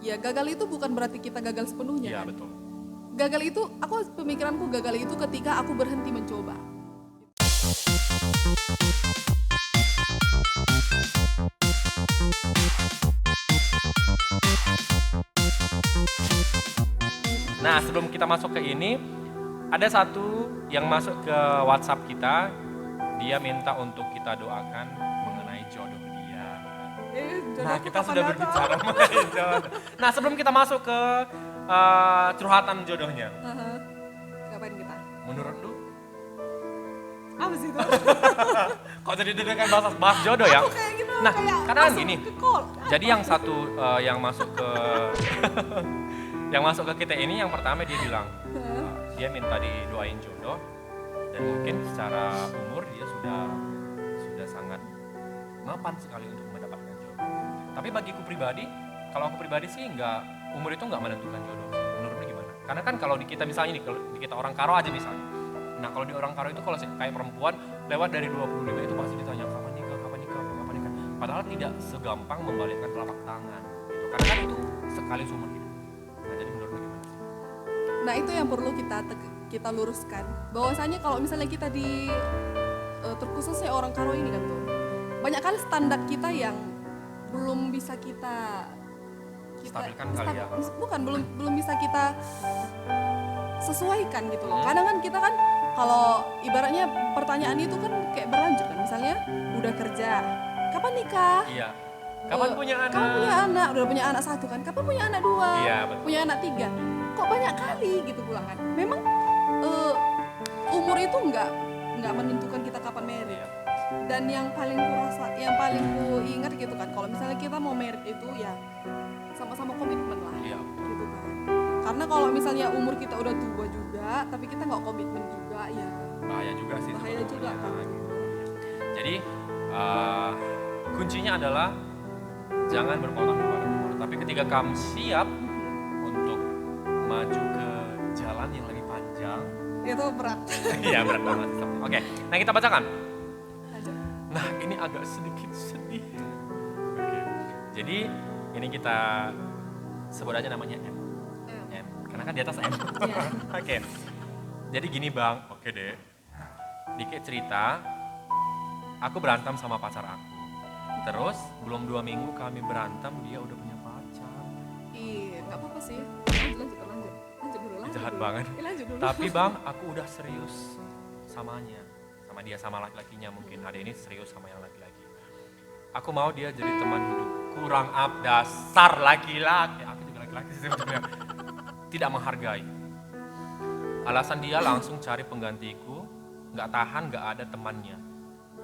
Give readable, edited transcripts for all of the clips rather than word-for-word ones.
Ya gagal itu bukan berarti kita gagal sepenuhnya Iya kan. betul. Gagal itu, pemikiranku gagal itu ketika aku berhenti mencoba. Nah sebelum kita masuk ke ini, ada satu yang masuk ke WhatsApp kita, dia minta untuk kita doakan mengenai jodoh dia. Nah Jodohku kita kapan sudah datang? berbicara mengenai jodoh. Nah sebelum kita masuk ke curhatan jodohnya, Aha. Ngapain kita? menurut lu Apa sih itu? kok jadi deg-degan bahas jodoh ya? Aku kayak gitu, Nah, kayak karena kan masuk gini. ke call. Jadi yang satu yang masuk ke yang masuk ke kita ini yang pertama dia bilang dia minta didoain jodoh dan mungkin secara umur dia sudah sangat mapan sekali untuk mendapatkan jodoh. Tapi bagiku pribadi, kalau aku pribadi sih umur itu nggak menentukan jodoh. Menurutmu gimana? Karena kan kalau di kita misalnya nih, kalau di kita orang Karo aja misalnya. Nah kalau di orang Karo itu kalau kayak perempuan lewat dari 25 itu pasti ditanya kapan nikah, kapan nikah, kapan nikah. Padahal tidak segampang membalikkan telapak tangan. Gitu. Karena kan itu sekali seumur hidup. Nah jadi menurutmu gimana? Nah itu yang perlu kita luruskan. Bahwasanya kalau misalnya kita terkhususnya orang Karo ini kan tuh, banyak kali standar kita yang belum bisa kita Stabilkan kali ya, Kak. bukan belum bisa kita sesuaikan gitu loh. Kadang kan kita kan kalau ibaratnya pertanyaan itu kan kayak berlanjut kan, misalnya udah kerja, kapan nikah? Iya. Kapan punya anak? Kapan punya anak? Udah punya anak 1 kan? Kapan punya anak 2? Iya, betul. Punya anak 3? Kok banyak kali gitu pulang kan? Memang umur itu nggak menentukan kita kapan married. Iya. Dan yang paling ku ingat gitu kan, kalau misalnya kita mau married itu ya sama-sama komitmen lah. Iya. Gitu kan. Karena kalau misalnya umur kita udah tua juga, tapi kita nggak komitmen juga, ya Bahaya juga sih. bahaya juga sebetulnya. kan. Jadi kuncinya adalah jangan berpotak pada umur. Tapi ketika kamu siap untuk maju ke jalan yang lebih panjang, Itu berat. iya berat banget. Oke, nah kita bacakan. Aja. Nah ini agak sedikit sedih. Oke. Jadi ini kita sebut aja namanya M. M. Karena kan di atas M. Iya. Oke. Jadi gini bang, oke deh. Dikit cerita, aku berantem sama pacar aku. Terus belum 2 minggu kami berantem, dia udah punya pacar. Iya, nggak apa-apa sih. Lanjut dulu. Jahat dulu. banget. Lanjut dulu. Tapi bang, aku udah serius samanya, sama dia, sama laki-lakinya mungkin. Ada ini serius sama yang laki-laki. Aku mau dia jadi teman hidup. Kurang dasar laki-laki. Aku juga laki-laki sih sebetulnya. Tidak menghargai. Alasan dia langsung cari penggantiku. Nggak tahan, nggak ada temannya.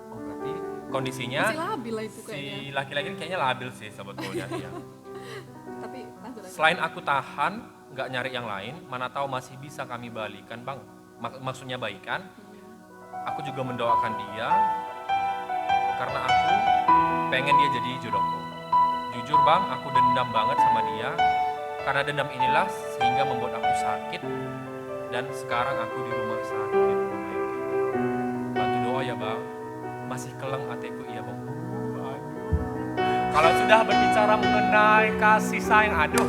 Oh berarti kondisinya Masih labil lah itu kayaknya. si laki-laki ini kayaknya labil sih sebetulnya. Iya. Tapi lanjut aja. Selain aku tahan, nggak nyari yang lain, mana tahu masih bisa kami balikan bang. Maksudnya baikan. Aku juga mendoakan dia karena aku pengen dia jadi jodohku. Jujur bang, aku dendam banget sama dia. Karena dendam inilah sehingga membuat aku sakit dan sekarang aku di rumah sakit. Oh my God. Bantu doa ya bang. Masih keleng hatiku iya bang. Aduh. Kalau sudah berbicara mengenai kasih sayang, aduh.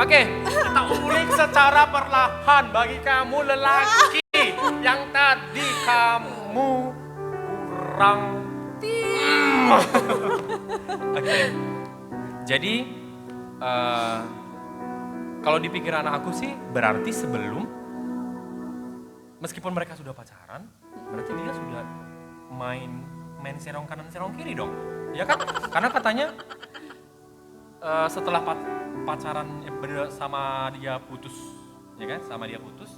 Oke, kita ulik secara perlahan bagi kamu lelaki yang tadi kamu kurang. Oke. Jadi kalau di pikiran aku sih berarti sebelum meskipun mereka sudah pacaran, berarti dia sudah main serong kanan serong kiri dong. Ya kan? Karena katanya setelah pacaran sama dia putus, ya kan? Sama dia putus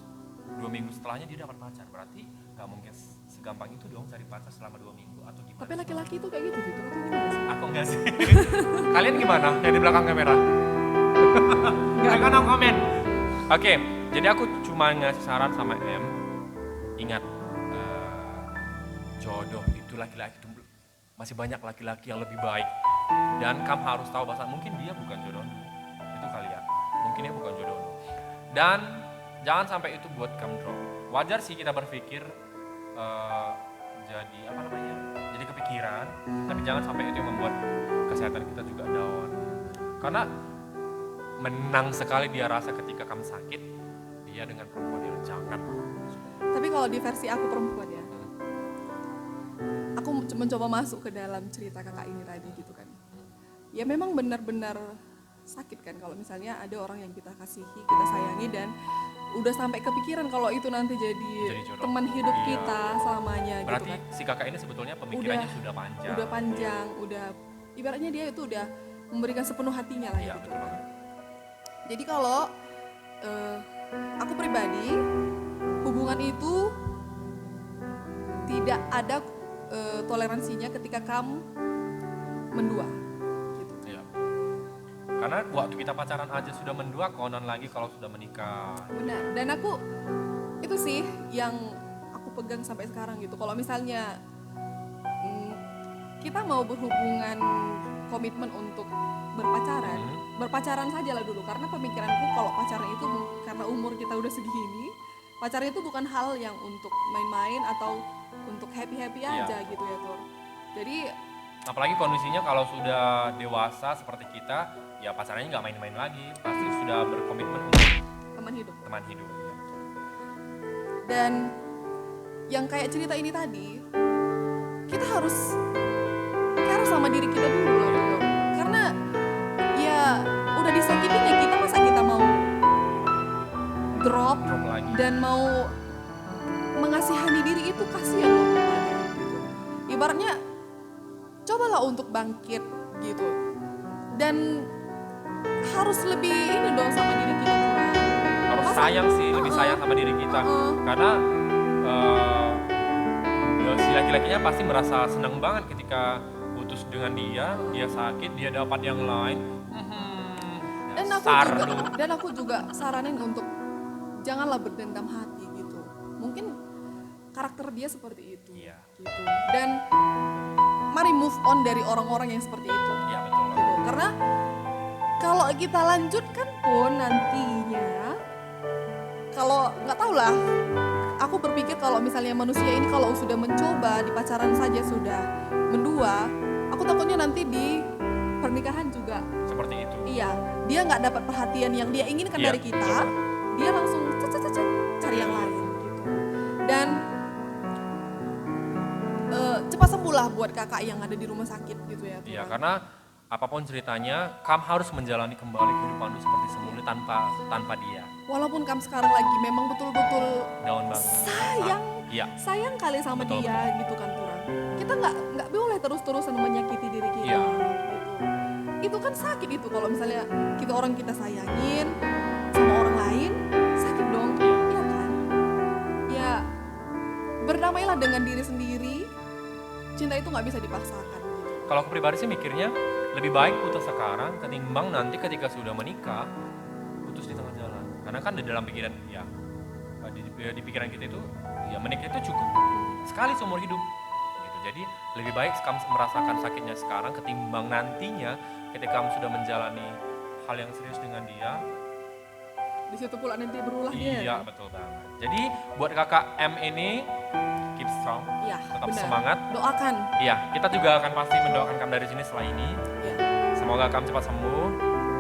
2 minggu setelahnya dia dapat pacar. Berarti nggak mungkin segampang itu dong cari pacar selama 2 minggu atau gimana? Tapi laki-laki itu kayak gitu gitu. Atau gimana sih? Aku enggak sih. Kalian gimana? Yang di belakang kamera? Jangan komen. Oke, jadi aku cuma ngasih saran sama M. Ingat, jodoh itu laki-laki itu masih banyak laki-laki yang lebih baik. Dan kamu harus tahu bahwa mungkin dia bukan jodohmu. Itu kali ya. Mungkin dia bukan jodohmu. Dan jangan sampai itu buat kamu drop. Wajar sih kita berpikir jadi apa namanya? Jadi kepikiran, tapi jangan sampai itu yang membuat kesehatan kita juga down. Karena menang sekali dia rasa ketika kamu sakit, dia dengan perempuan yang jangan. Tapi kalau di versi aku perempuan ya, aku mencoba masuk ke dalam cerita kakak ini tadi gitu kan. Ya memang benar-benar sakit kan kalau misalnya ada orang yang kita kasihi, kita sayangi dan udah sampai kepikiran kalau itu nanti jadi jodoh. teman hidup Iya. kita selamanya Berarti gitu kan. si kakak ini sebetulnya pemikirannya sudah panjang. Udah panjang, udah ibaratnya dia itu udah memberikan sepenuh hatinya lah Iya, gitu. betul banget. Jadi kalau aku pribadi hubungan itu tidak ada toleransinya ketika kamu mendua gitu. Iya. Karena waktu kita pacaran aja sudah mendua, konon lagi kalau sudah menikah. Benar. Dan aku itu sih yang aku pegang sampai sekarang gitu. Kalau misalnya kita mau berhubungan komitmen untuk berpacaran, berpacaran saja lah dulu. Karena pemikiranku kalau pacaran itu karena umur kita udah segini, pacaran itu bukan hal yang untuk main-main atau untuk happy-happy aja gitu ya Tur. Jadi apalagi kondisinya kalau sudah dewasa seperti kita, ya pacarannya nggak main-main lagi, pasti sudah berkomitmen untuk teman hidup. teman hidup. Ya. Dan yang kayak cerita ini tadi, kita harus care sama diri kita dulu loh Tur. Karena ya udah disakitin ya kita, masa kita mau drop lagi. dan mau mengasihani diri itu kasihan loh gitu. Ibaratnya cobalah untuk bangkit gitu. Dan harus lebih ini dong sama diri kita kurang. Harus sayang sih, lebih sayang sama diri kita. Karena ya si laki-lakinya pasti merasa senang banget ketika putus dengan dia sakit, dia dapat yang lain. Dan aku juga saranin untuk janganlah berdendam hati gitu. Mungkin karakter dia seperti itu. Iya. Gitu. Dan mari move on dari orang-orang yang seperti itu. Iya betul. Gitu. Karena kalau kita lanjutkan pun nantinya, kalau nggak tahu lah, aku berpikir kalau misalnya manusia ini kalau sudah mencoba di pacaran saja sudah mendua, aku takutnya nanti di pernikahan juga Seperti itu. iya, dia nggak dapat perhatian yang dia inginkan Iya, dari kita, dia langsung cari yang lain gitu. Dan cepat sembuh lah buat kakak yang ada di rumah sakit gitu ya. Iya, Tuhan. karena apapun ceritanya, kamu harus menjalani kembali kehidupan lu seperti semula tanpa dia. Walaupun kamu sekarang lagi memang betul-betul Daun banget. Iya. sayang kali sama Betul, dia gitu kan Turan. Kita nggak boleh terus-terusan menyakiti diri kita. Iya. Gitu. Itu kan sakit itu kalau misalnya kita sayangin sama orang lain, sakit dong. Iya kan? Ya berdamailah dengan diri sendiri. Cinta itu nggak bisa dipaksakan. Kalau aku pribadi sih mikirnya lebih baik putus sekarang ketimbang nanti ketika sudah menikah putus di tengah jalan. Karena kan di dalam pikiran ya di pikiran kita itu ya menikah itu cukup sekali seumur hidup. Gitu. Jadi lebih baik kamu merasakan sakitnya sekarang ketimbang nantinya ketika kamu sudah menjalani hal yang serius dengan dia. Di situ pula nanti berulah dia. Iya betul banget. Jadi buat kakak M ini keep strong, Iya, tetap benar. semangat. Doakan. Iya, kita juga akan pasti mendoakan kamu dari sini setelah ini. Ya. Semoga kamu cepat sembuh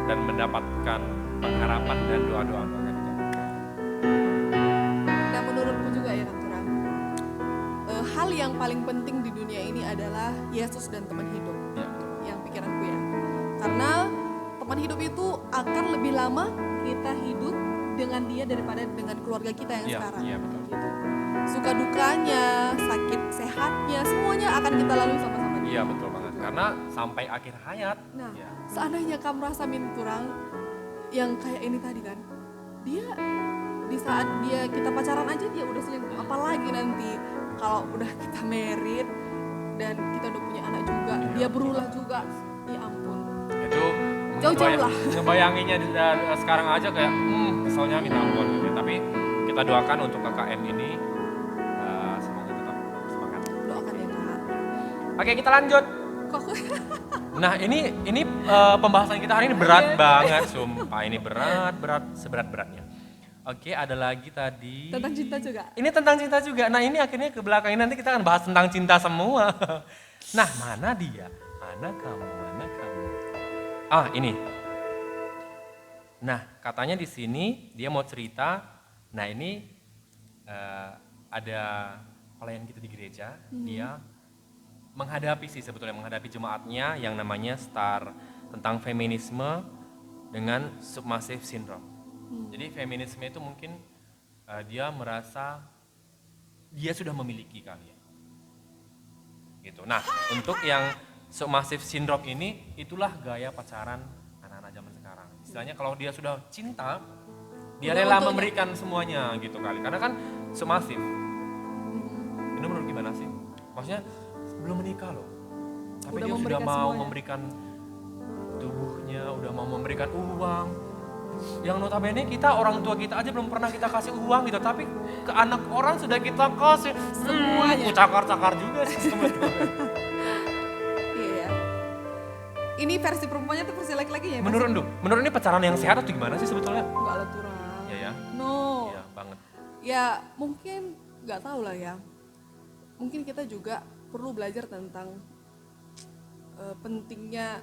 dan mendapatkan pengharapan dan doa-doa akan dikabulkan. Nah menurutku juga ya Kang Turan, hal yang paling penting di dunia ini adalah Yesus dan teman hidup. Ya. Yang pikiranku ya. Karena teman hidup itu akan lebih lama kita hidup dengan dia daripada dengan keluarga kita yang Iya, sekarang. iya, betul. Gitu. Suka dukanya, sakit sehatnya, semuanya akan kita lalui sama-sama dia. Iya betul banget. Karena sampai akhir hayat. Nah, Ya. seandainya kamu rasa Turang yang kayak ini tadi kan, dia di saat kita pacaran aja dia udah selingkuh, apalagi nanti kalau udah kita married dan kita udah punya anak juga, Iya, dia berulah juga, ya ampun. Itu Jauh-jauh lah. ngebayanginnya sekarang aja kayak keselnya minta ampun gitu. Tapi kita doakan untuk KKM ini semoga tetap semangat. Doakan ya Kak. Oke, kita lanjut. Kok Nah, ini pembahasan kita hari ini berat banget, sumpah. Ini berat seberat-beratnya. Oke, ada lagi tadi. tentang cinta juga? Ini tentang cinta juga. Nah, ini akhirnya ke belakang ini nanti kita akan bahas tentang cinta semua. Nah, mana dia? Mana kamu? Ah, ini. Nah, katanya di sini dia mau cerita. Nah, ini ada pelayan kita di gereja, dia menghadapi sih sebetulnya menghadapi jemaatnya yang namanya STAR tentang feminisme dengan submissive syndrome. Jadi feminisme itu mungkin dia merasa dia sudah memiliki kali ya. Gitu. Nah, untuk yang submissive syndrome ini itulah gaya pacaran anak-anak zaman sekarang. Istilahnya kalau dia sudah cinta, dia Udah rela untuknya. memberikan semuanya gitu kali. Karena kan submissive. Ini menurut gimana sih? Maksudnya belum menikah loh. Tapi Udah dia sudah memberikan mau semuanya. memberikan tubuhnya, udah mau memberikan uang. Yang notabene kita orang tua kita aja belum pernah kita kasih uang gitu, tapi ke anak orang sudah kita kasih Semuanya. cakar-cakar juga sih sebetulnya. Iya. Ini versi perempuannya tuh versi laki-lakinya ya? Menurut ini pacaran yang sehat atau gimana sih sebetulnya? Enggak lah Turang. Iya ya. No. Iya banget. Ya mungkin nggak tahu lah ya. Mungkin kita juga perlu belajar tentang pentingnya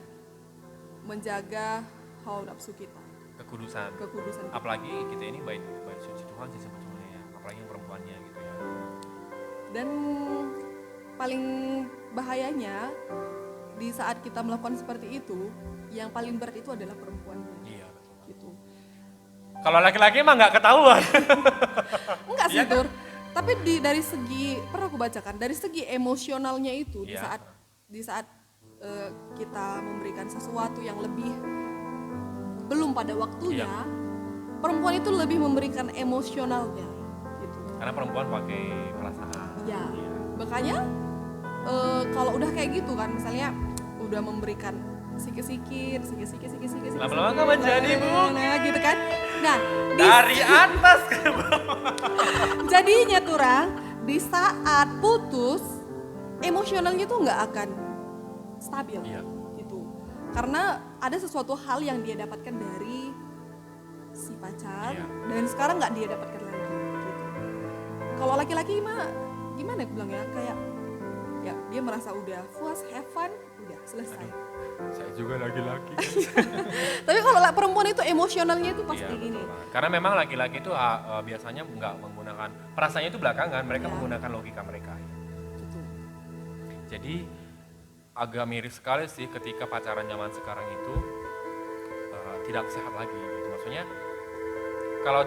menjaga hawa nafsu kita, Kekudusan. kekudusan kita. Apalagi kita ini baik suci Tuhan sih sebetulnya ya. Apalagi yang perempuannya gitu ya. Dan paling bahayanya di saat kita melakukan seperti itu, yang paling berat itu adalah perempuannya. Iya betul. Gitu. Kalau laki-laki mah nggak ketahuan. Enggak sih Iya kan? Tur, tapi dari segi pernah aku bacakan dari segi emosionalnya itu Iya. di saat kita memberikan sesuatu yang lebih belum pada waktunya, Iya. perempuan itu lebih memberikan emosionalnya gitu. Karena perempuan pakai perasaan. Ya, Iya. makanya kalau udah kayak gitu kan, misalnya udah memberikan sikit-sikit, Lama-lama kan menjadi bukit. gitu kan. Nah, Dari atas ke bawah. jadinya Turang, di saat putus, emosionalnya tuh nggak akan stabil Iya. gitu. Karena ada sesuatu hal yang dia dapatkan dari si pacar Iya. dan sekarang nggak dia dapatkan lagi gitu. Kalau laki-laki mah gimana aku bilang ya, kayak ya dia merasa udah puas, have fun, udah selesai. Saya juga laki-laki. Tapi kalau perempuan itu emosionalnya itu pasti Iya, gini. betul banget. Karena memang laki-laki itu biasanya nggak menggunakan perasaannya itu belakangan, mereka Iya. menggunakan logika mereka. Gitu. Jadi agak miris sekali sih ketika pacaran zaman sekarang itu tidak sehat lagi gitu. Maksudnya kalau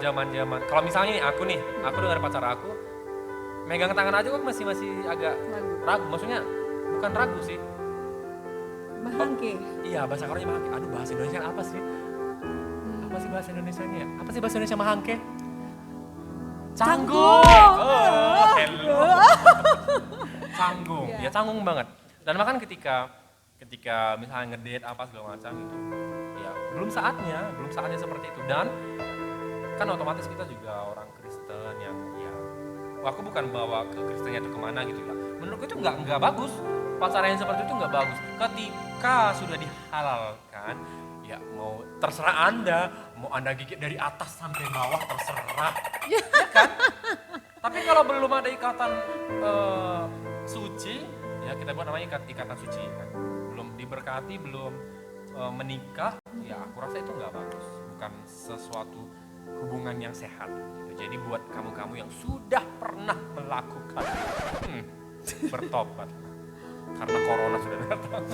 kalau misalnya nih aku dengan pacar aku megang tangan aja kok masih agak ragu. Maksudnya bukan ragu sih. Mahangke. Iya, bahasa Korea mahangke. Aduh, bahasa Indonesia apa sih? Apa sih bahasa Indonesianya? Apa sih bahasa Indonesia mahangke? Canggung. Oh, hello. Canggung. Ya canggung banget. Dan bahkan ketika misalnya ngedate apa segala macam itu, ya belum saatnya seperti itu. Dan kan otomatis kita juga orang Kristen yang ya, aku bukan bawa ke Kristennya itu kemana gitu ya. Menurutku itu nggak bagus. Pacaran yang seperti itu nggak bagus. Ketika sudah dihalalkan, ya mau terserah Anda, mau Anda gigit dari atas sampai bawah terserah, ya kan? Tapi kalau belum ada ikatan suci, ya kita buat namanya ikatan suci kan. Belum diberkati, belum menikah, ya aku rasa itu nggak bagus. Bukan sesuatu hubungan yang sehat. Gitu. Jadi buat kamu-kamu yang sudah pernah melakukan, bertobat. Karena corona sudah datang.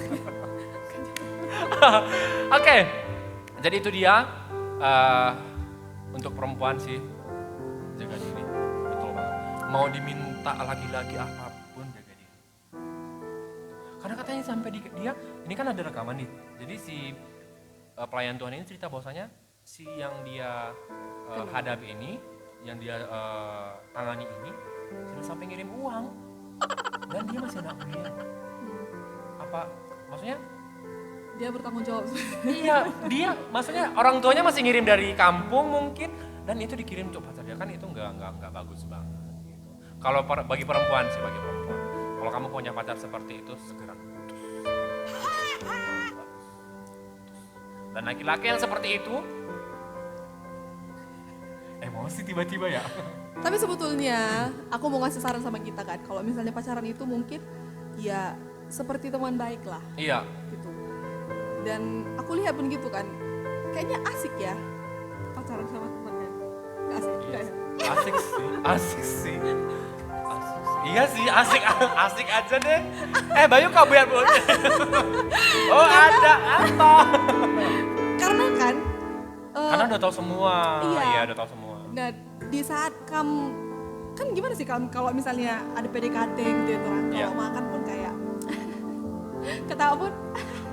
Oke, jadi itu dia untuk perempuan sih, jaga diri, betul banget. Mau diminta laki-laki apapun jaga diri. Karena katanya sampai dia, ini kan ada rekaman nih. Jadi si pelayan Tuhan ini cerita bahwasanya si yang dia hadapi ini, yang dia tangani ini, sudah sampai ngirim uang dan dia masih anak kuliah. Apa maksudnya? Dia bertanggung jawab. Iya, dia maksudnya orang tuanya masih ngirim dari kampung mungkin dan itu dikirim untuk pacar dia, kan itu nggak bagus banget gitu. Kalau bagi perempuan. Kalau kamu punya pacar seperti itu segera putus. Dan laki-laki yang seperti itu emosi tiba-tiba ya. Tapi sebetulnya aku mau ngasih saran sama kita kan, kalau misalnya pacaran itu mungkin ya seperti teman baik lah Iya. gitu. Dan aku lihat pun gitu kan, kayaknya asik ya Asik sih, asik sih. Iya sih, asik aja deh. Bayu kamu yang buat. Oh ada apa? Karena kan, Karena udah tahu semua. Iya. Iya, udah tahu semua. nah di saat kamu, kan gimana sih kalau misalnya ada PDKT gitu ya, kalau Iya. makan pun kayak, ketawa pun,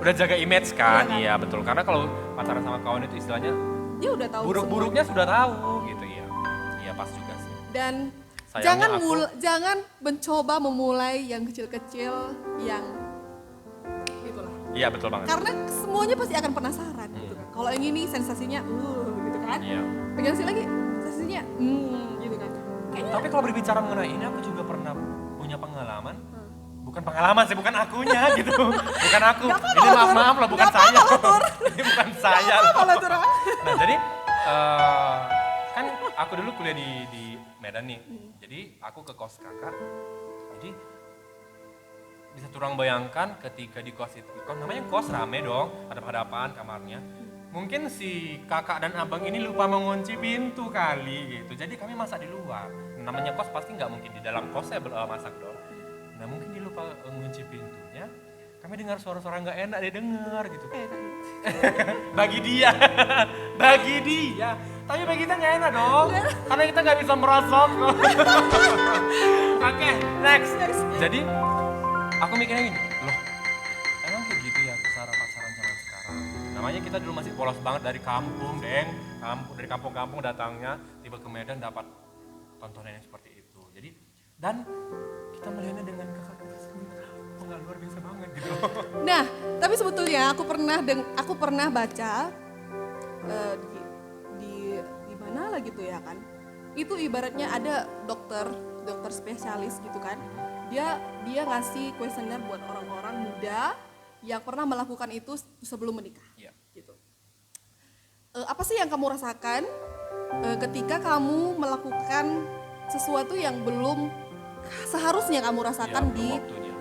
Udah jaga image kan? Iya kan? Iya betul. Karena kalau pacaran sama kawan itu istilahnya dia udah tahu buruk-buruknya semuanya. sudah tahu gitu ya. Iya pas juga sih. Dan Sayangnya jangan mencoba memulai yang kecil-kecil, yang itulah. Iya betul banget. Karena semuanya pasti akan penasaran gitu kan. Kalau yang ini sensasinya gitu kan. Iya. Pegang sini lagi sensasinya gitu kan. Kayaknya Tapi kalau berbicara mengenai ini aku juga pernah punya pengalaman. Bukan pengalaman sih, bukan akunya gitu. Bukan aku. Gak apa-apa Ini loh, Tur. maaf lah, bukan Gak saya. apa-apa loh, Tur. Ini bukan saya loh. kalau tuh Nah jadi kan aku dulu kuliah di Medan nih. Jadi aku ke kos kakak. Jadi bisa turang bayangkan ketika di kos itu, namanya kos rame dong, hadap-hadapan kamarnya. Mungkin si kakak dan abang ini lupa mengunci pintu kali gitu. Jadi kami masak di luar. Namanya kos pasti nggak mungkin di dalam kosnya masak dong. Nah mungkin dia lupa mengunci pintunya. Kami dengar suara-suara nggak enak dia dengar gitu. Bagi dia, bagi dia. Tapi bagi kita nggak enak dong, karena kita nggak bisa merosot. Oke, next. Jadi aku mikirnya gini, loh, emang kayak gitu ya cara pacaran zaman sekarang. Namanya kita dulu masih polos banget dari kampung, dari kampung-kampung datangnya, tiba ke Medan dapat tontonan yang seperti itu. Jadi dan kita melihatnya dengan kakak kita sendiri, nggak luar biasa banget gitu. Nah, tapi sebetulnya aku pernah baca di mana lah gitu ya kan. Itu ibaratnya ada dokter spesialis gitu kan. Dia ngasih kuesioner buat orang-orang muda yang pernah melakukan itu sebelum menikah. Iya. Gitu. Apa sih yang kamu rasakan ketika kamu melakukan sesuatu yang belum seharusnya kamu rasakan Iya, di waktunya.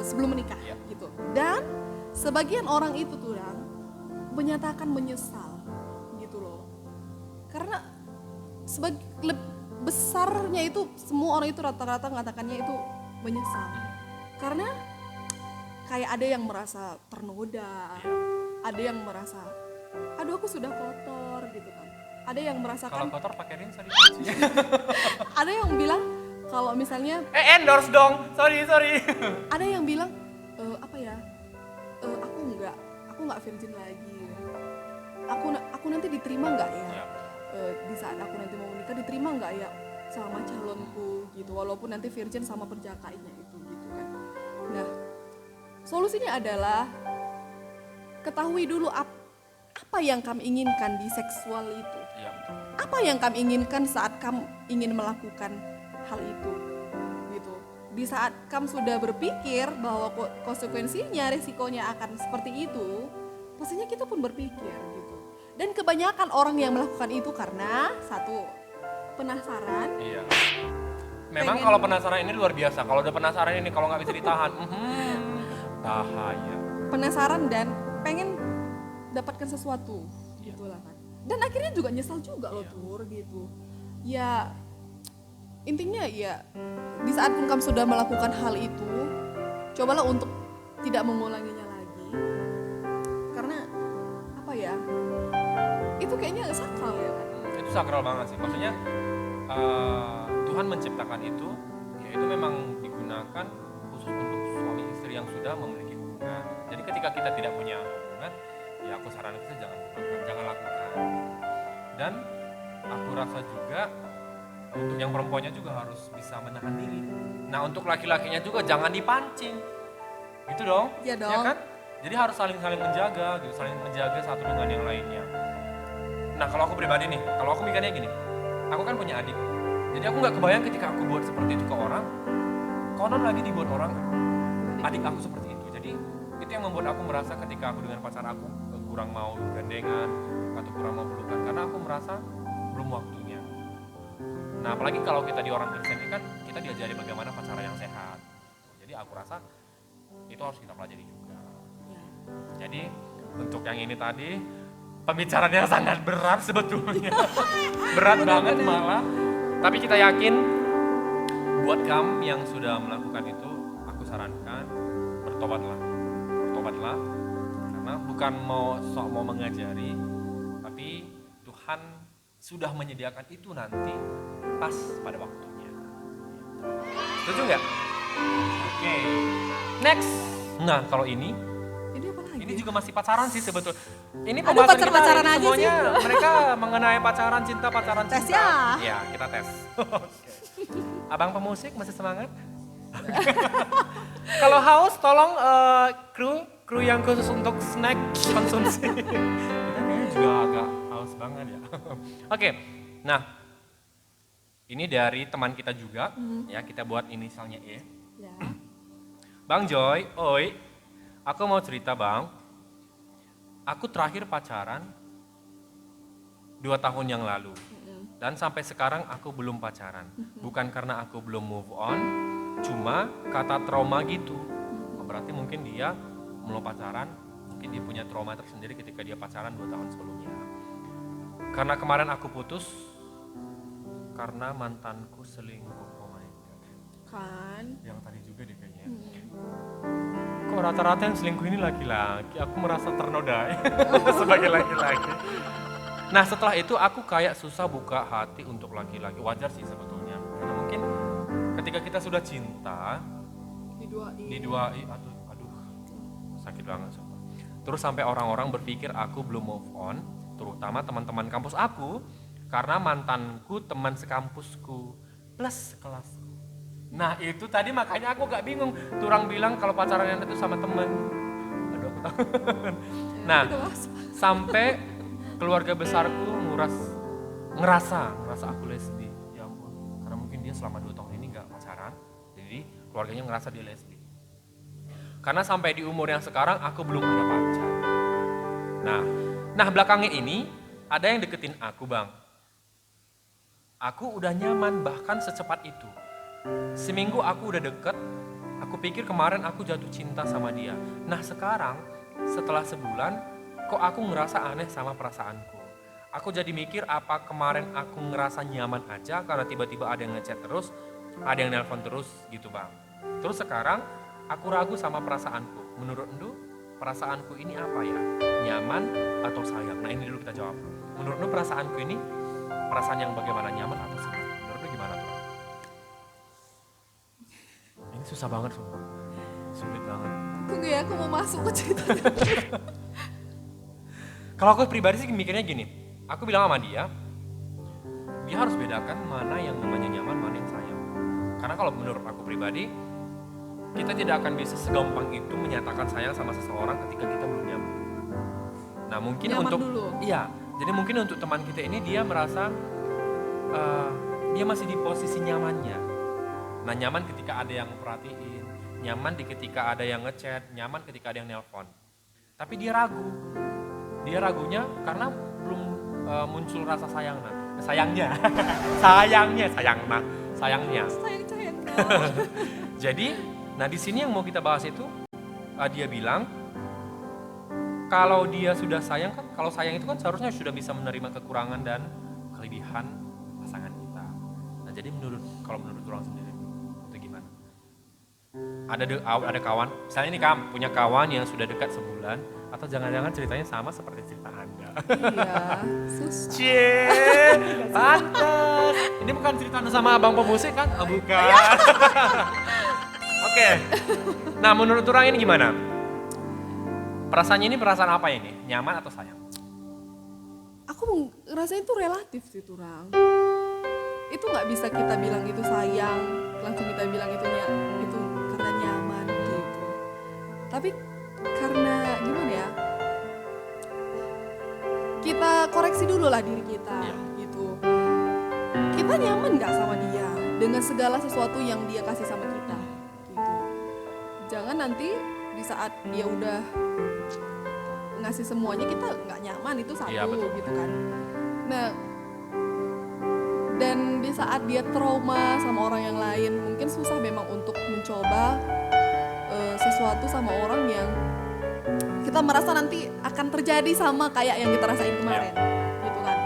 sebelum menikah Iya. gitu. Dan sebagian orang itu tuh menyatakan menyesal gitu loh. Karena besarnya itu semua orang itu rata-rata mengatakannya itu menyesal. Karena kayak ada yang merasa ternoda, ada yang merasa aduh aku sudah kotor gitu kan. Ada yang Kalau merasakan, kotor pakai rinso dicuci. ada yang bilang kalau misalnya Endorse dong, sorry. ada yang bilang apa ya, aku nggak virgin lagi, aku nanti diterima nggak ya, Ya. di saat aku nanti mau menikah diterima nggak ya sama calonku gitu, walaupun nanti virgin sama perjakainya itu gitu kan. Nah solusinya adalah ketahui dulu apa yang kamu inginkan di seksual itu, Iya. apa yang kamu inginkan saat kamu ingin melakukan hal itu gitu. Di saat kamu sudah berpikir bahwa konsekuensinya, resikonya akan seperti itu, pastinya kita pun berpikir gitu. Dan kebanyakan orang yang melakukan itu karena satu, penasaran. Iya. Memang Pengen- kalau penasaran ini luar biasa. Kalau udah penasaran ini kalau nggak bisa ditahan, bahaya. Penasaran dan pengen dapatkan sesuatu gitu lah kan. Dan akhirnya juga nyesal juga loh Tur gitu. Ya intinya ya di saat pun kamu sudah melakukan hal itu, cobalah untuk tidak mengulanginya lagi. Karena apa ya? Itu kayaknya sakral ya kan. Itu sakral banget sih. Maksudnya Tuhan menciptakan itu, ya itu memang digunakan khusus untuk suami istri yang sudah memiliki hubungan. Jadi ketika kita tidak punya hubungan, ya aku sarankan kita jangan lakukan. Dan aku rasa juga untuk yang perempuannya juga harus bisa menahan diri. Nah untuk laki-lakinya juga jangan dipancing, gitu dong. Iya dong. Ya kan? Jadi harus saling menjaga, gitu, saling menjaga satu dengan yang lainnya. Nah kalau aku pribadi nih, kalau aku mikirnya gini, aku kan punya adik. Jadi aku nggak kebayang ketika aku buat seperti itu ke orang, konon lagi dibuat orang adik aku seperti itu. Jadi itu yang membuat aku merasa ketika aku dengan pacar aku kurang mau gandengan atau kurang mau pelukan karena aku merasa belum waktunya. Nah apalagi kalau kita di orang Kristen ini kan kita diajari bagaimana pacaran yang sehat. Jadi aku rasa itu harus kita pelajari juga. Jadi untuk yang ini tadi pembicaraan yang sangat berat sebetulnya. Berat banget malah. Tapi kita yakin buat kamu yang sudah melakukan itu, aku sarankan bertobatlah. Bertobatlah karena bukan mau mengajari, tapi Tuhan sudah menyediakan itu nanti pas pada waktunya. Setuju nggak? Oke. Next. Nah, kalau ini Ini apa lagi? ini juga masih pacaran sih sebetulnya. Ini Aduh, pembahasan kita pacaran ini aja semuanya mereka mengenai pacaran cinta. Tes ya. Ya, kita tes. Abang pemusik masih semangat? Kalau haus tolong kru yang khusus untuk snack konsumsi. Kita kayaknya juga agak haus banget ya. Oke. Nah, ini dari teman kita juga ya, kita buat inisialnya E. Ya. Bang Joy, oi, aku mau cerita bang, aku terakhir pacaran 2 tahun yang lalu. Dan sampai sekarang aku belum pacaran. Bukan karena aku belum move on, cuma kata trauma gitu. Berarti mungkin dia belum pacaran, mungkin dia punya trauma tersendiri ketika dia pacaran 2 tahun sebelumnya. Karena kemarin aku putus, karena mantanku selingkuh. Oh my god. Kan. Yang tadi juga deh kayaknya. Kok rata-rata yang selingkuh ini laki-laki, aku merasa ternodai sebagai laki-laki. Nah setelah itu aku kayak susah buka hati untuk laki-laki, wajar sih sebetulnya. Karena mungkin ketika kita sudah cinta, diduai, aduh, sakit banget sumpah. Terus sampai orang-orang berpikir aku belum move on, terutama teman-teman kampus aku, karena mantanku teman sekampusku, plus sekelasku. Nah itu tadi makanya aku gak bingung, Turang bilang kalau pacaran itu sama teman. Aduh aku tahu. Nah sampai keluarga besarku ngerasa aku lesbi. Ya ampun, karena mungkin dia selama 2 tahun ini gak pacaran, jadi keluarganya ngerasa dia lesbi. Karena sampai di umur yang sekarang aku belum ada pacar. Nah belakangnya ini ada yang deketin aku bang. Aku udah nyaman bahkan secepat itu. Seminggu aku udah deket, aku pikir kemarin aku jatuh cinta sama dia. Nah sekarang setelah sebulan kok aku ngerasa aneh sama perasaanku. Aku jadi mikir apa kemarin aku ngerasa nyaman aja karena tiba-tiba ada yang ngechat terus, ada yang nelpon terus gitu bang. Terus sekarang aku ragu sama perasaanku. Menurut Ndu, perasaanku ini apa ya? Nyaman atau sayang? Nah ini dulu kita jawab. Menurut Ndu perasaanku ini perasaan yang bagaimana, nyaman atau sayang? Menurut Ndu gimana tuh? Ini susah banget sumpah. Sulit banget. Tunggu ya, aku mau masuk ke ceritanya. Kalau aku pribadi sih mikirnya gini, aku bilang sama dia harus bedakan mana yang namanya nyaman, mana yang sayang. Karena kalau menurut aku pribadi, kita tidak akan bisa segampang itu menyatakan sayang sama seseorang ketika kita belum nyaman. Nah mungkin nyaman untuk dulu. Iya, jadi mungkin untuk teman kita ini dia merasa dia masih di posisi nyamannya. Nah nyaman ketika ada yang perhatiin, nyaman ketika ada yang ngechat, nyaman ketika ada yang nelpon. Tapi dia ragu. Dia ragunya karena belum muncul rasa sayangnya. Sayang Sayang. Jadi, nah di sini yang mau kita bahas itu dia bilang kalau dia sudah sayang kan, kalau sayang itu kan seharusnya sudah bisa menerima kekurangan dan kelebihan pasangan kita. Nah, jadi kalau menurut orang sendiri itu gimana? Ada kawan, misalnya ini kamu punya kawan yang sudah dekat sebulan, atau jangan-jangan ceritanya sama seperti cerita Anda. Iya, susah. Cie, pantas. Ini bukan cerita Anda sama abang pemusik kan? Oh, bukan. Oke. Nah, menurut orang ini gimana? Perasaannya ini perasaan apa ini? Nyaman atau sayang? Aku ngerasain itu relatif sih Turang. Itu nggak bisa kita bilang itu sayang, langsung kita bilang itu karena nyaman gitu. Tapi karena gimana ya? Kita koreksi dulu lah diri kita gitu. Kita nyaman nggak sama dia dengan segala sesuatu yang dia kasih sama kita gitu. Jangan nanti di saat dia udah ngasih semuanya kita nggak nyaman, itu satu gitu kan. Nah, dan di saat dia trauma sama orang yang lain, mungkin susah memang untuk mencoba sesuatu sama orang yang kita merasa nanti akan terjadi sama kayak yang kita rasain kemarin, gitu kan.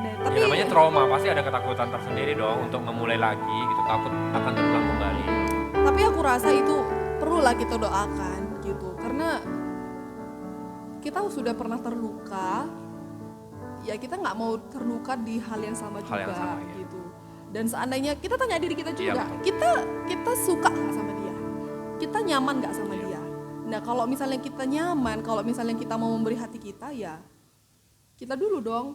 Nah, tapi namanya trauma, pasti ada ketakutan tersendiri dong untuk memulai lagi gitu, takut akan terulang kembali. Tapi aku rasa itu perlulah kita doakan gitu, karena kita sudah pernah terluka, ya kita nggak mau terluka di hal yang sama Hal yang juga sama, ya. gitu. Dan seandainya kita tanya diri kita juga, betul. kita suka nggak sama dia, kita nyaman nggak sama Iya. dia. Nah kalau misalnya kita nyaman, kalau misalnya kita mau memberi hati kita, ya kita dulu dong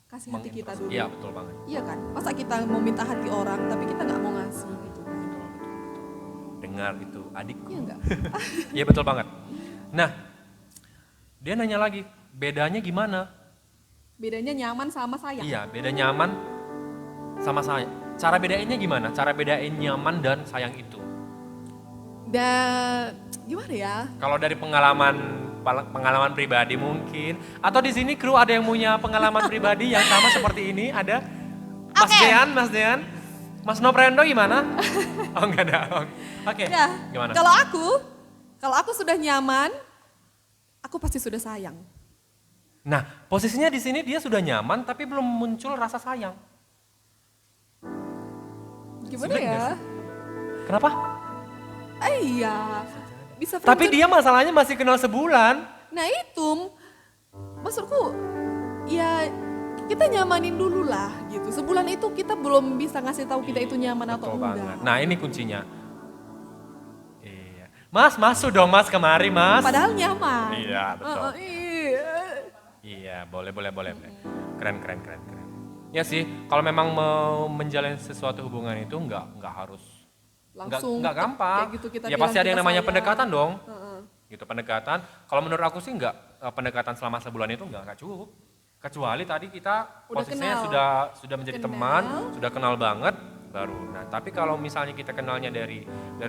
kasih hati kita dulu. Iya betul banget. Iya kan, masa kita mau minta hati orang tapi kita nggak mau ngasih gitu kan? Dengar itu adikku. Iya nggak? Iya betul banget. Nah, dia nanya lagi, bedanya gimana? Bedanya nyaman sama sayang. Iya, beda nyaman sama sayang. Cara bedainnya gimana? Cara bedain nyaman dan sayang itu. Dan gimana ya? Kalau dari pengalaman pribadi mungkin, atau di sini kru ada yang punya pengalaman pribadi yang sama seperti ini? Ada? Mas Oke. Dean, Mas Noprendo gimana? Oh enggak ada. Oke. Ya, Gimana? kalau aku sudah nyaman, aku pasti sudah sayang. Nah, posisinya di sini dia sudah nyaman tapi belum muncul rasa sayang. Gimana Sulit ya? nggak sih? Kenapa? Iya, bisa Tapi friendzone. dia masalahnya masih kenal sebulan. Nah itu, maksudku, ya kita nyamanin dulu lah gitu. Sebulan itu kita belum bisa ngasih tahu kita itu nyaman atau Betul enggak. banget. Nah ini kuncinya. Iya. Mas, masuk dong mas kemari mas. Padahal nyaman. Iya betul. Iya. Iya boleh. Keren. Ya sih, kalau memang mau menjalin sesuatu hubungan itu nggak harus. Langsung Nggak gampang. kayak gitu kita Ya bilang pasti ada yang kita namanya sayang. pendekatan dong. Heeh. Gitu pendekatan. Kalau menurut aku sih pendekatan selama sebulan itu nggak cukup. Kecuali tadi kita Udah posisinya kenal. sudah menjadi Kenal. teman, sudah kenal banget baru. Nah, tapi kalau misalnya kita kenalnya dari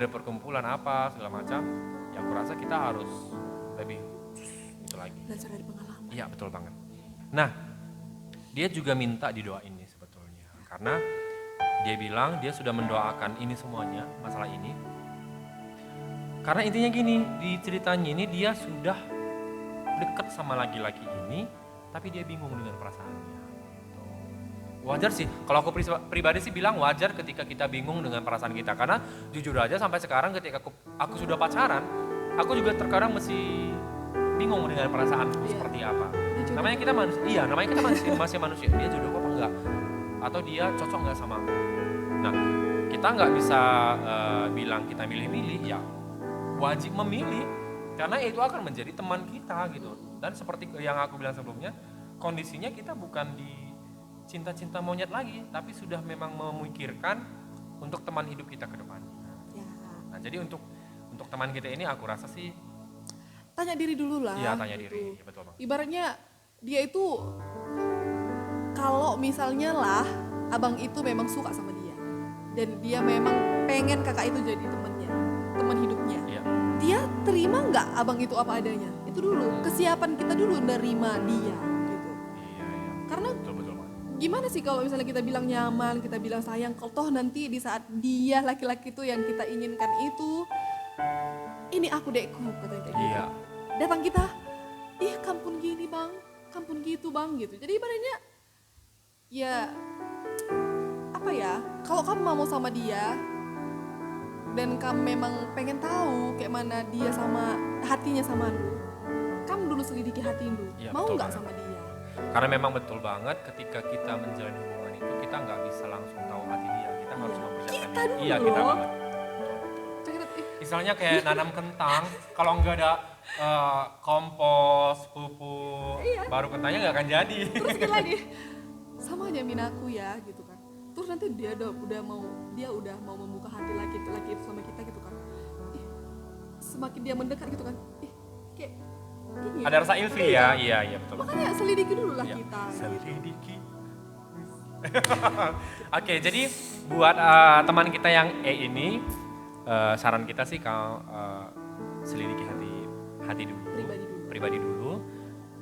perkumpulan apa segala macam, ya aku rasa kita harus lebih itu lagi. Belajar dari pengalaman. Iya, betul banget. Nah, dia juga minta didoain nih sebetulnya. Karena dia bilang dia sudah mendoakan ini semuanya, masalah ini. Karena intinya gini, di ceritanya ini dia sudah dekat sama laki-laki ini, tapi dia bingung dengan perasaannya. Gitu. Wajar sih, kalau aku pribadi sih bilang wajar ketika kita bingung dengan perasaan kita. Karena jujur aja sampai sekarang ketika aku sudah pacaran, aku juga terkadang masih bingung dengan perasaanku Iya. seperti apa. Dia jodoh. Namanya kita manusia, iya namanya kita masih manusia. Dia jodoh apa enggak? Atau dia cocok enggak sama aku? Nah, kita nggak bisa bilang kita milih-milih, ya wajib memilih. Karena itu akan menjadi teman kita gitu. Dan seperti yang aku bilang sebelumnya, kondisinya kita bukan di cinta-cinta monyet lagi, tapi sudah memang memikirkan untuk teman hidup kita ke depan. Ya. Nah, jadi untuk teman kita ini aku rasa sih, Tanya diri dulu lah. iya tanya gitu. diri, ya, betul bang. Ibaratnya dia itu kalau misalnya lah abang itu memang suka sama dia dan dia memang pengen kakak itu jadi temannya, teman hidupnya. Iya, Dia terima nggak abang itu apa adanya? Itu dulu kesiapan kita dulu nerima dia gitu. iya, Karena betul bang. gimana sih kalau misalnya kita bilang nyaman, kita bilang sayang, kalau toh nanti di saat dia laki-laki itu yang kita inginkan itu, ini aku dekku katanya kayak gitu. Iya, Datang kita, ih kampun gini bang, kampun gitu bang gitu. Jadi ibaratnya ya apa ya, kalau kamu mau sama dia dan kamu memang pengen tahu kayak mana dia sama hatinya sama lu, kamu dulu selidiki hati lu, Iya, mau betul nggak banget. sama dia? Karena memang betul banget ketika kita menjalin hubungan itu kita nggak bisa langsung tahu hati dia, kita harus Iya. mempersiapkan Kita diri. dulu Iya kita loh. banget. Misalnya kayak nanam kentang, kalau nggak ada kompos, pupuk, baru kentangnya nggak akan jadi. Terus sekali lagi sama aja minaku ya gitu kan. Terus nanti dia udah mau membuka hati lagi itu sama kita gitu kan. Ih, semakin dia mendekat gitu kan. Ih, kayak ini ya. Ada rasa ilfil ya, iya betul. Makanya selidiki dulu lah Iya, kita. selidiki. Oke, jadi buat teman kita yang ini, saran kita sih kalau selidiki hati dulu, pribadi dulu.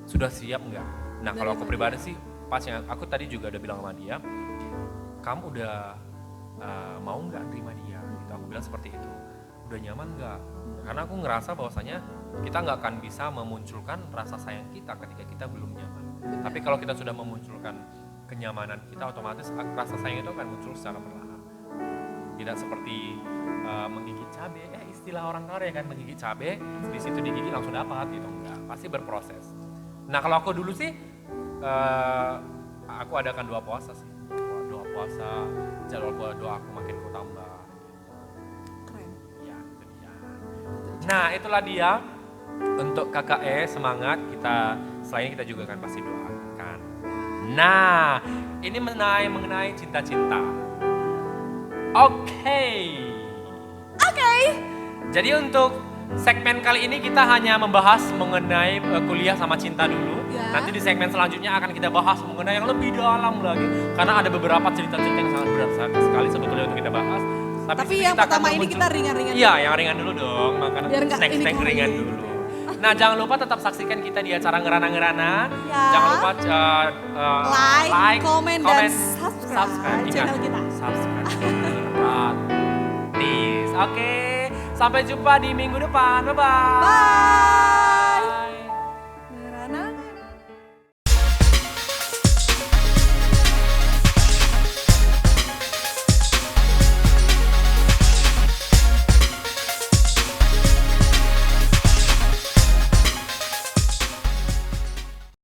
Sudah siap nggak? Nah kalau aku pribadi sih, pas yang aku tadi juga udah bilang sama dia, kamu udah mau nggak terima dia? Gitu. Aku bilang seperti itu. Udah nyaman nggak? Karena aku ngerasa bahwasanya kita nggak akan bisa memunculkan rasa sayang kita ketika kita belum nyaman. Tapi kalau kita sudah memunculkan kenyamanan kita, otomatis rasa sayang itu akan muncul secara perlahan. Tidak seperti menggigit cabai, istilah orang Korea kan, menggigit cabai, di situ digigit langsung dapat gitu, enggak, pasti berproses. Nah kalau aku dulu sih, aku adakan 2 puasa sih, 2 puasa, jadwal doa aku makin ku tambah. Keren. Ya, itu dia. Nah itulah dia, untuk KKE semangat, kita selain kita juga kan pasti doakan. Nah ini mengenai cinta-cinta. Oke. Jadi untuk segmen kali ini kita hanya membahas mengenai kuliah sama cinta dulu. Ya. Nanti di segmen selanjutnya akan kita bahas mengenai yang lebih dalam lagi. Karena ada beberapa cerita-cerita yang sangat berat sekali sebetulnya untuk kita bahas. Tapi yang pertama ini kita ringan-ringan. Iya, yang ringan dulu dong. Makanya Biar nggak ini snack kali. ringan dulu. Nah jangan lupa tetap saksikan kita di acara Ngerana-Ngerana. Ya. Jangan lupa Like, comment, dan subscribe Ingat, channel kita. Subscribe gratis. Oke, sampai jumpa di minggu depan. Bye-bye. Bye.